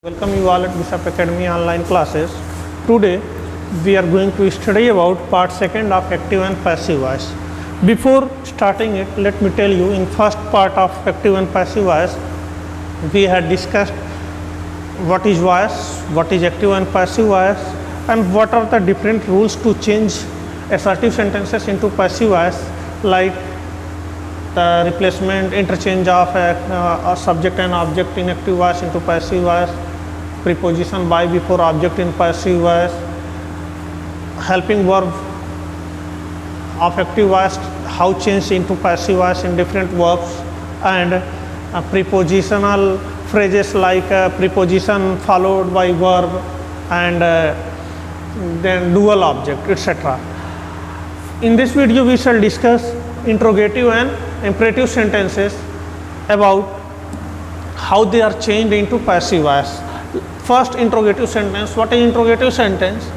Welcome you all at Bishop Academy online classes. Today we are going to study about part second of active and passive voice. Before starting it, let me tell you, in first part of active and passive voice we had discussed what is voice, what is active and passive voice, and what are the different rules to change assertive sentences into passive voice, like the replacement, interchange of a subject and object in active voice into passive voice, preposition by before object in passive voice, helping verb of active voice, how change into passive voice in different verbs, and prepositional phrases like preposition followed by verb and then dual object, etc. In this video we shall discuss interrogative and imperative sentences about how they are changed into passive voice. First, interrogative sentence. What is interrogative sentence?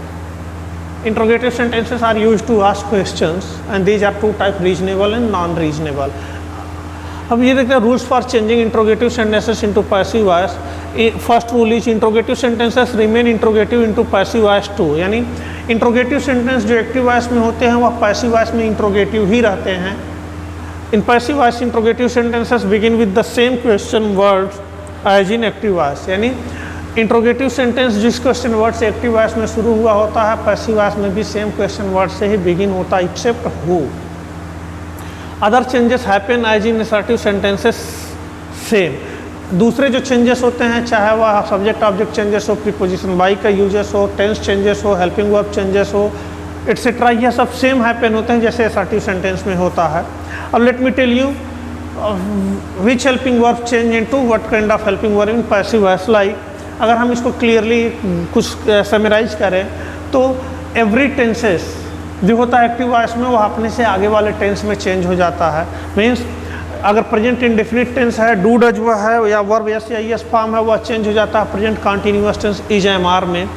Interrogative sentences are used to ask questions, and these are two types, reasonable and non-reasonable. अब ये देखते हैं rules for changing interrogative sentences into passive voice. First rule is interrogative sentences remain interrogative into passive voice too. यानी interrogative sentence जो active voice में होते हैं वह passive voice में interrogative ही रहते हैं. In passive voice, interrogative sentences begin with the same question words as in active voice. यानी इंट्रोगेटिव सेंटेंस जिस क्वेश्चन वर्ड से एक्टिव वॉइस में शुरू हुआ होता है, पैसिव वॉइस में भी सेम क्वेश्चन वर्ड से ही बिगिन होता है, except who. Other changes happen as in assertive sentences same. दूसरे जो चेंजेस होते हैं, चाहे वह सब्जेक्ट ऑब्जेक्ट चेंजेस हो, प्रीपोजिशन बाई का यूजेस हो, टेंस चेंजेस हो, हेल्पिंग वर्ब चेंजेस हो, एटसेट्रा, यह सब सेम हैपन होते हैं जैसे असर्टिव सेंटेंस में होता है. अब let me tell you which helping verb change into what kind of helping verb in passive voice. Like अगर हम इसको क्लियरली कुछ समराइज करें तो एवरी टेंसेस जो होता है एक्टिव वॉइस में, वो अपने से आगे वाले टेंस में चेंज हो जाता है. मीन्स अगर प्रेजेंट इंडेफिनिट टेंस है, डू डज वह है, या वर्ब एस या ईएस फॉर्म है, वह चेंज हो जाता है present continuous tense is am are में.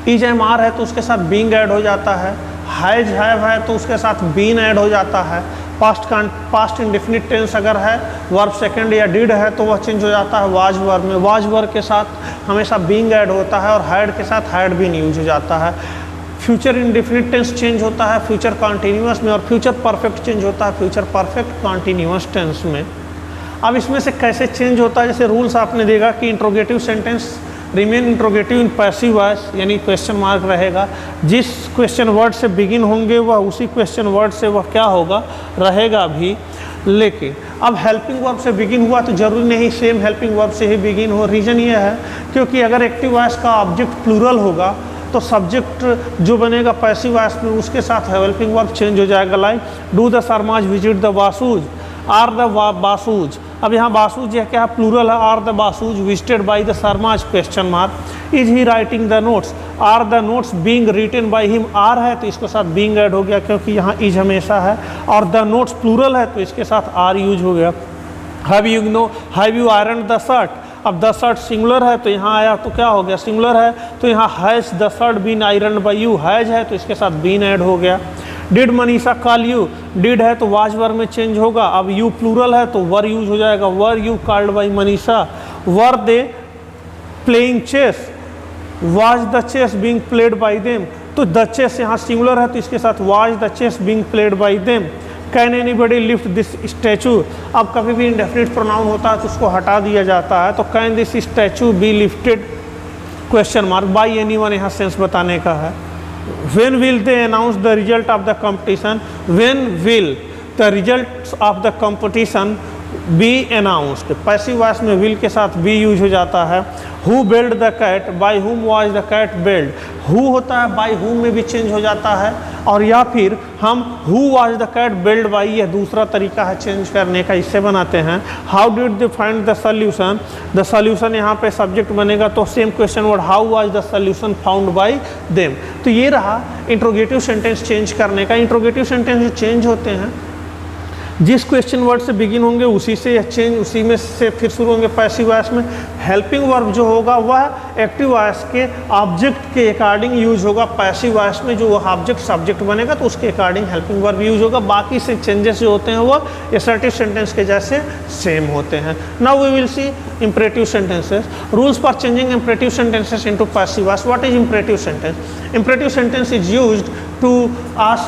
इज एम आर है तो उसके साथ बीइंग ऐड हो जाता है. हैज हैव है तो उसके साथ बीन ऐड हो जाता है. पास्ट इंडेफिनिट टेंस अगर है, वर्ब सेकंड या डिड है तो वह चेंज हो जाता है वाज वर्ब में. वाज वर्ब के साथ हमेशा बीइंग ऐड होता है और हैड के साथ हैड बीन यूज हो जाता है. फ्यूचर इंडेफिनिट टेंस चेंज होता है फ्यूचर कॉन्टिन्यूअस में, और फ्यूचर परफेक्ट चेंज होता है फ्यूचर परफेक्ट कॉन्टिन्यूअस टेंस में. अब इसमें से कैसे चेंज होता है, जैसे रूल्स आपने देखा कि इंट्रोगेटिव सेंटेंस रिमेन इंट्रोगेटिव इन पैसिव वॉइस, यानी क्वेश्चन मार्क रहेगा. जिस क्वेश्चन वर्ड से बिगिन होंगे वह उसी क्वेश्चन वर्ड से वह क्या होगा, रहेगा भी. लेकिन अब हेल्पिंग वर्ब से बिगिन हुआ तो जरूरी नहीं सेम हेल्पिंग वर्ब से ही बिगिन हो. रीज़न ये है क्योंकि अगर एक्टिव वॉइस का ऑब्जेक्ट प्लूरल होगा तो सब्जेक्ट जो बनेगा पैसिव वॉइस में उसके साथ हेल्पिंग वर्ब चेंज हो जाएगा. Like do the Sharmas visit the Basus, are the Basus. अब यहाँ बासूज यह क्या प्लूरल है, are the Basus visited by the Sharmas question mark. Is he writing the notes, are the notes being written by him. Are है तो इसके साथ बीइंग ऐड हो गया क्योंकि यहाँ इज हमेशा है, और द नोट्स प्लूरल है तो इसके साथ आर यूज हो गया. Have you iron the shirt. अब द शर्ट सिंगुलर है तो यहाँ आया तो क्या हो गया, सिंगुलर है तो यहाँ has the shirt been iron by you. Has है तो इसके साथ बीन ऐड हो गया. Did Manisha call you, did है तो वाज वर्ब में चेंज होगा. अब यू प्लूरल है तो वर यूज हो जाएगा, were you called by Manisha. Were they playing chess, was the chess being played by them. तो द चेस यहाँ सिंगुलर है तो इसके साथ was the chess being played by them. Can anybody lift this statue. अब कभी भी इंडेफिनिट प्रोनाउन होता है तो उसको हटा दिया जाता है, तो can this statue be lifted question mark bye anyone, यहाँ सेंस बताने का है. When will they announce the result of the competition? When will the results of the competition be announced? Passive voice में will के साथ be use हो जाता है. Who built the cat? By whom was the cat built? Who होता है by whom में भी चेंज हो जाता है, और या फिर हम who was the cat built by, यह दूसरा तरीका है चेंज करने का, इससे बनाते हैं. How did they find the solution? The solution यहाँ पे सब्जेक्ट बनेगा तो same question word how was the solution found by them. तो ये रहा इंट्रोगेटिव सेंटेंस चेंज करने का. इंट्रोगेटिव सेंटेंस जो चेंज होते हैं जिस क्वेश्चन वर्ड से बिगिन होंगे उसी से चेंज उसी में से फिर शुरू होंगे पैसिव वॉइस में। हेल्पिंग वर्ब जो होगा वह एक्टिव वॉइस के ऑब्जेक्ट के अकॉर्डिंग यूज होगा। पैसिव वॉइस में जो वह ऑब्जेक्ट सब्जेक्ट बनेगा तो उसके अकॉर्डिंग हेल्पिंग वर्ब यूज होगा। बाकी से चेंजेस जो होते हैं वह असर्टिव सेंटेंस के जैसे सेम होते हैं। Now we will see imperative sentences. Rules for changing imperative sentences into passive voice. What is imperative sentence? Imperative sentence is used to ask,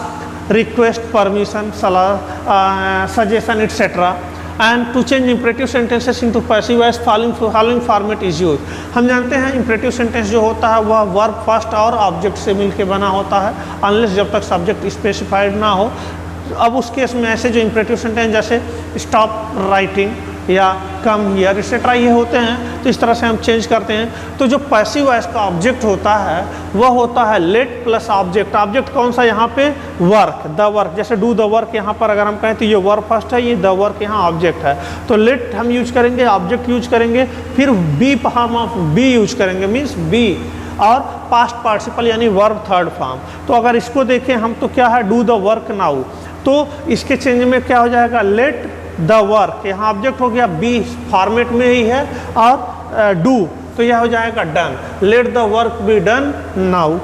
request, permission, suggestion, etc. And to change imperative sentences into passive voice, following format is used. हम जानते हैं imperative sentence जो होता है वह verb first और object से मिलके बना होता है, unless जब तक subject specified ना हो। अब उस केस में ऐसे जो imperative sentence जैसे stop writing या कम हियर एक्सेट्रा ये होते हैं, तो इस तरह से हम चेंज करते हैं। तो जो पैसिव वॉइस का ऑब्जेक्ट होता है वह होता है लेट प्लस ऑब्जेक्ट। ऑब्जेक्ट कौन सा यहाँ पे? Work, the work. जैसे डू द वर्क यहाँ पर अगर हम कहें तो ये वर्क फर्स्ट है, ये द वर्क यहाँ ऑब्जेक्ट है। तो लेट हम यूज करेंगे, ऑब्जेक्ट यूज करेंगे, फिर be form of be use करेंगे, मीन्स बी, और पास्ट पार्टिसिपल यानी वर्ब थर्ड फॉर्म। तो अगर इसको देखें हम तो क्या है? Do the work now. तो इसके चेंज में क्या हो जाएगा? लेट द वर्क, यहाँ ऑब्जेक्ट हो गया, बी फॉर्मेट में ही है, और डू तो यह हो जाएगा done. Let the work be done now.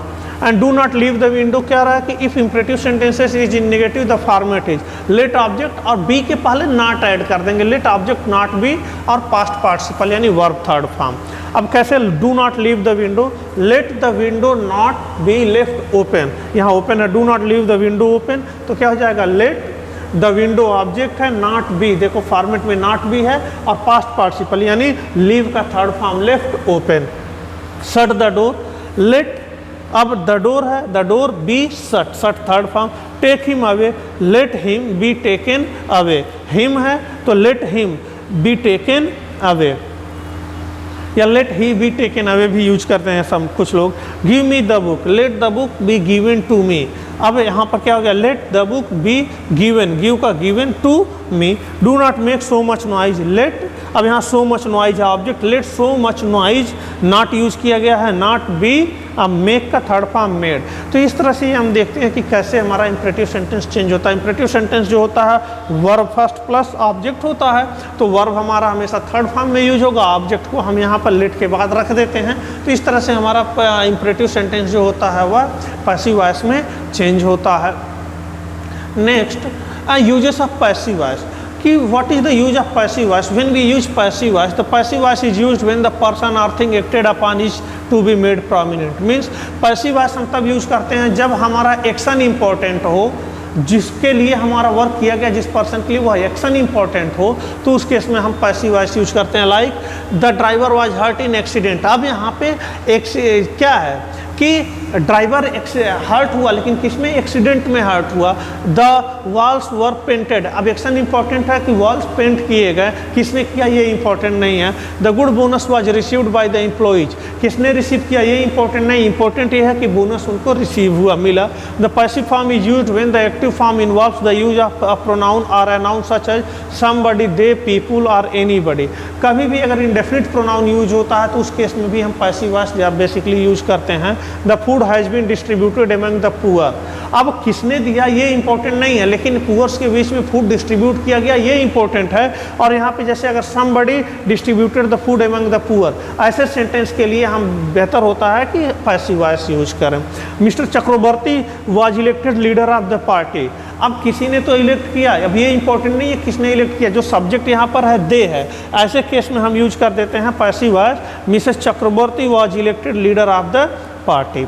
And do not leave the window क्या रहा है कि if imperative sentences is in negative the format is let object और बी के पहले नॉट ऐड कर देंगे, लेट ऑब्जेक्ट नॉट बी और पास्ट पार्टिसिपल यानी वर्ब थर्ड फॉर्म। अब कैसे? Do not leave the window, let the window not be left open, यहाँ ओपन है, do not leave the window open, तो क्या हो जाएगा? लेट द विंडो ऑब्जेक्ट है, नॉट बी, देखो फॉर्मेट में नॉट बी है, और पास्ट पार्टिसिपल यानी लीव का third form left open. Shut the door, let, अब द डोर है, the door be shut, shut third form. Take him away, let him be taken away, him है तो let him be taken away, या let he be taken away भी use करते हैं सब कुछ लोग। Give me the book, let the book be given to me. अब यहाँ पर क्या हो गया? Let the book be given, give का given to me. Do not make so much noise, let, अब यहाँ सो मच नॉइज है object, let so much noise not use किया गया है, नॉट बी, अब मेक का थर्ड फॉर्म मेड। तो इस तरह से हम देखते हैं कि कैसे हमारा इंपरेटिव सेंटेंस चेंज होता है। इंपरेटिव सेंटेंस जो होता है वर्ब फर्स्ट प्लस ऑब्जेक्ट होता है, तो वर्ब हमारा हमेशा थर्ड फॉर्म में यूज होगा, ऑब्जेक्ट को हम यहाँ पर लेट के बाद रख देते हैं। तो इस तरह से हमारा इंपरेटिव सेंटेंस जो होता है वह पैसिव वॉइस में चेंज होता है। Next, uses of passive voice कि what is the use of passive voice? When we use passive voice, the passive voice is used when the person or thing acted upon is to be made prominent. Means passive voice हम तब use करते हैं जब हमारा action important हो, जिसके लिए हमारा वर्क किया गया, जिस पर्सन के लिए वह एक्शन इंपॉर्टेंट हो, तो उस केस में हम पैसिव वॉइस यूज करते हैं। Like the driver was hurt in accident. अब यहाँ पे क्या है कि ड्राइवर हर्ट हुआ, लेकिन किसमें? एक्सीडेंट में हर्ट हुआ। द वॉल्स वर पेंटेड, अब एक्शन इंपॉर्टेंट है कि वॉल्स पेंट किए गए, किसने किया ये इंपॉर्टेंट नहीं है। The good bonus was received by the employees, किसने रिसीव किया ये इंपॉर्टेंट नहीं, इंपॉर्टेंट ये है कि बोनस उनको रिसीव हुआ, मिला। The passive form is used when the active form involves the use of a pronoun और a noun such as somebody, they, people और एनीबडी। कभी भी अगर इंडेफिनिट प्रोनाउन यूज होता है तो उस केस में भी हम पैसिव वॉइस बेसिकली यूज करते हैं। The food has been distributed among the poor, अब किसने दिया ये इंपॉर्टेंट नहीं है, लेकिन पुअर्स के बीच में फूड डिस्ट्रीब्यूट किया गया ये इंपॉर्टेंट है। और यहाँ पे जैसे अगर somebody distributed the food among the poor, ऐसे सेंटेंस के लिए हम बेहतर होता है कि पैसिव वॉइस यूज करें। Mister Chakravarti was elected leader of the party, अब किसी ने तो इलेक्ट किया, अब ये इंपॉर्टेंट नहीं है किसने इलेक्ट किया, जो सब्जेक्ट यहाँ पर है दे है, ऐसे केस में हम यूज कर देते हैं passive voice. Missus Chakravarti was elected leader of the party.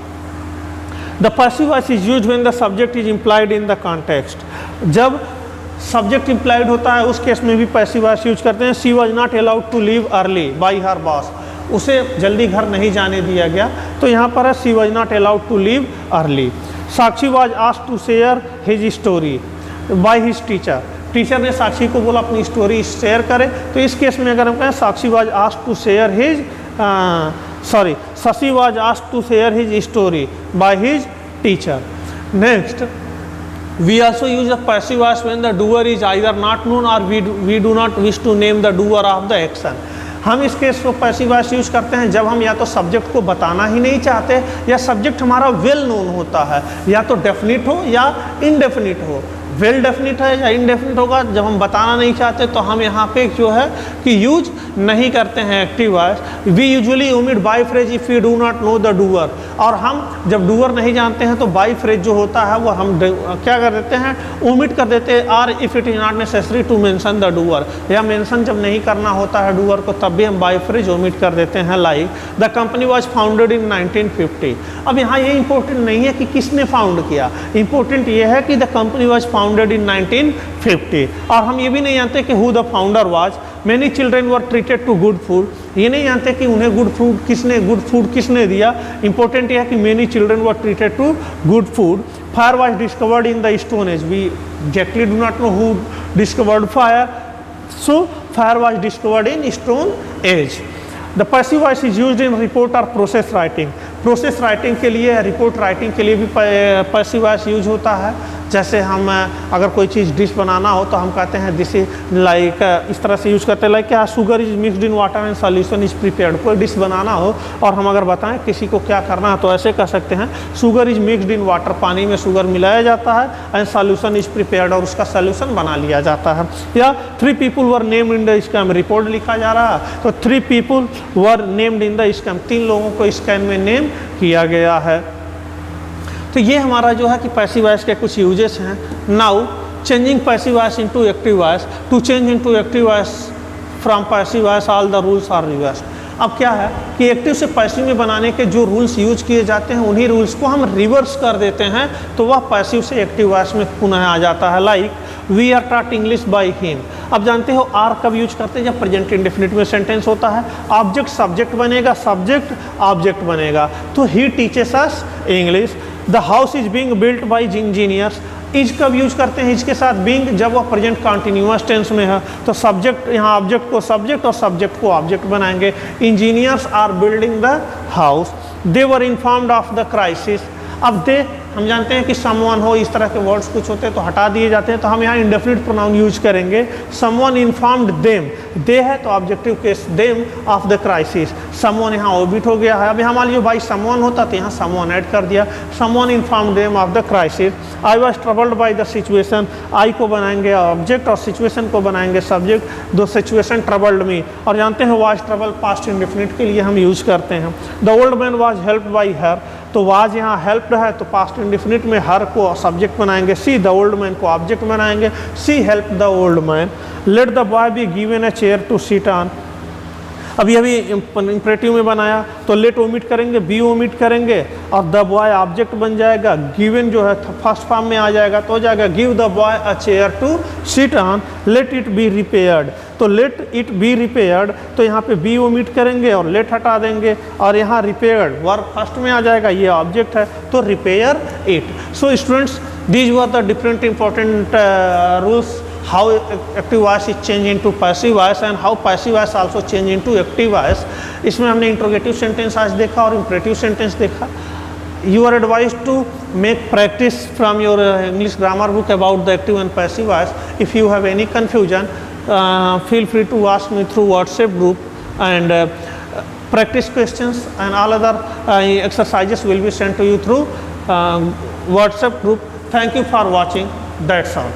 The passive voice is used when the subject is implied in the context, जब सब्जेक्ट इम्प्लाइड होता है उस केस में भी पैसिव वॉइस यूज करते हैं। She was not allowed to leave early by her boss, उसे जल्दी घर नहीं जाने दिया गया, तो यहाँ पर है she was not allowed to leave early. Sakshi was asked to share his story by his teacher, teacher ने साक्षी को बोला अपनी स्टोरी शेयर करे, तो इस केस में अगर हम कहें Sakshi was asked to share his Shashi was asked to share his story by his teacher. Next, we also use the passive voice when the doer is either not known or we do not wish to name the doer of the action. हम इस case को passive voice use करते हैं जब हम या तो subject को बताना ही नहीं चाहते, या सब्जेक्ट हमारा वेल नोन होता है, या तो डेफिनिट हो या इनडेफिनिट हो। वेल डेफिनिट है या इनडेफिनिट होगा, जब हम बताना नहीं चाहते तो हम यहाँ पे जो है कि यूज नहीं करते हैं active voice. We usually omit by phrase if you do not know the doer, और हम जब डूअर नहीं जानते हैं तो बाय फ्रेज जो होता है वो हम क्या कर देते हैं, ओमिट कर देते हैं। Or if it is not necessary to mention the doer, या मेंशन जब नहीं करना होता है डूअर को तब भी हम बाय फ्रेज ओमिट कर देते हैं। Like the company was founded in 1950। अब यहाँ ये इंपॉर्टेंट नहीं है कि किसने फाउंड किया, इंपॉर्टेंट ये है कि the company was founded in 1950। और हम ये भी नहीं जानते कि who the founder was. Many children were treated to good food, ये नहीं जानते कि उन्हें गुड फूड किसने दिया। इंपॉर्टेंट ये है कि many children were treated to good food. Fire was discovered in the stone age, we exactly do not know who discovered fire, so fire was discovered in stone age. The passive voice is used in report और process writing. Process writing के लिए, report writing के लिए भी passive voice use होता है। जैसे हम अगर कोई चीज़ डिश बनाना हो तो हम कहते हैं दिस इज लाइक, इस तरह से यूज़ करते हैं लाइक क्या sugar is mixed in water and solution is prepared. कोई डिश बनाना हो और हम अगर बताएं किसी को क्या करना है तो ऐसे कह सकते हैं sugar is mixed in water, पानी में शुगर मिलाया जाता है, एंड सॉल्यूशन इज प्रिपेयर्ड, और उसका सॉल्यूशन बना लिया जाता है। या 3 people were named in the scam, report लिखा जा रहा है तो 3 people were named in the scam, 3 लोगों को स्कैम में नेम किया गया है। तो ये हमारा जो है कि पैसिव वॉइस के कुछ यूजेस हैं। Now changing passive voice into active voice. To change into active voice from passive voice all the rules are reversed. अब क्या है कि एक्टिव से पैसिव में बनाने के जो रूल्स यूज किए जाते हैं उन्हीं रूल्स को हम रिवर्स कर देते हैं, तो वह पैसिव से एक्टिव वॉइस में पुनः आ जाता है। Like we are taught English by him. अब जानते हो आर कब यूज करते हैं, जब प्रेजेंट इंडेफिनिट में सेंटेंस होता है, ऑब्जेक्ट सब्जेक्ट बनेगा, सब्जेक्ट ऑब्जेक्ट बनेगा, तो he teaches us English. The house is being built by engineers. Is कब यूज करते हैं, इसके साथ बीइंग, जब वह प्रेजेंट कंटिन्यूअस टेंस में है, तो सब्जेक्ट यहाँ ऑब्जेक्ट को सब्जेक्ट और सब्जेक्ट को ऑब्जेक्ट बनाएंगे। Engineers are building the house. They were informed of the crisis. अब दे हम जानते हैं कि समवन हो, इस तरह के वर्ड्स कुछ होते हैं तो हटा दिए जाते हैं, तो हम यहाँ इंडेफिनिट प्रोनाउन यूज करेंगे। समवन इन्फॉर्म्ड देम, दे है तो objective case them of the crisis. Someone यहाँ ओबिट हो गया है, अब यहाँ मान लीजिए बाई समवन होता तो यहाँ समवन ऐड कर दिया। Someone informed them of the crisis. I was troubled by the situation, I को बनाएंगे ऑब्जेक्ट और सिचुएशन को बनाएंगे सब्जेक्ट। दो सिचुएशन ट्रबल्ड मी, और जानते हैं वाज ट्रबल पास्ट इंडेफिनिट के लिए हम यूज करते हैं। The old man was helped by her, तो वाज यहाँ हेल्प्ड है तो पास्ट इंडेफिनिट में हर को सब्जेक्ट बनाएंगे। सी द ओल्ड मैन को ऑब्जेक्ट बनाएंगे। See help the old man. Let the boy be given a chair to sit on. अभी इंपरेटिव में बनाया तो लेट ओमिट करेंगे, बी ओमिट करेंगे, और द बॉय ऑब्जेक्ट बन जाएगा। गिवन जो है फर्स्ट फॉर्म में आ जाएगा तो हो जाएगा give the boy a chair to sit on. Let it be repaired, तो लेट इट बी रिपेयर्ड, तो यहाँ पे बी ओमिट करेंगे और लेट हटा देंगे, और यहाँ रिपेयर्ड वर्ब फर्स्ट में आ जाएगा, ये ऑब्जेक्ट है तो repair it. So students, these were the different important rules how active voice is changed into passive voice and how passive voice also change into active voice। इसमें हमने interrogative sentence आज देखा और imperative sentence देखा। You are advised to make practice from your English grammar book about the active and passive voice। If you have any confusion, feel free to ask me through WhatsApp group, and practice questions and all other exercises will be sent to you through WhatsApp group। Thank you for watching. That's all.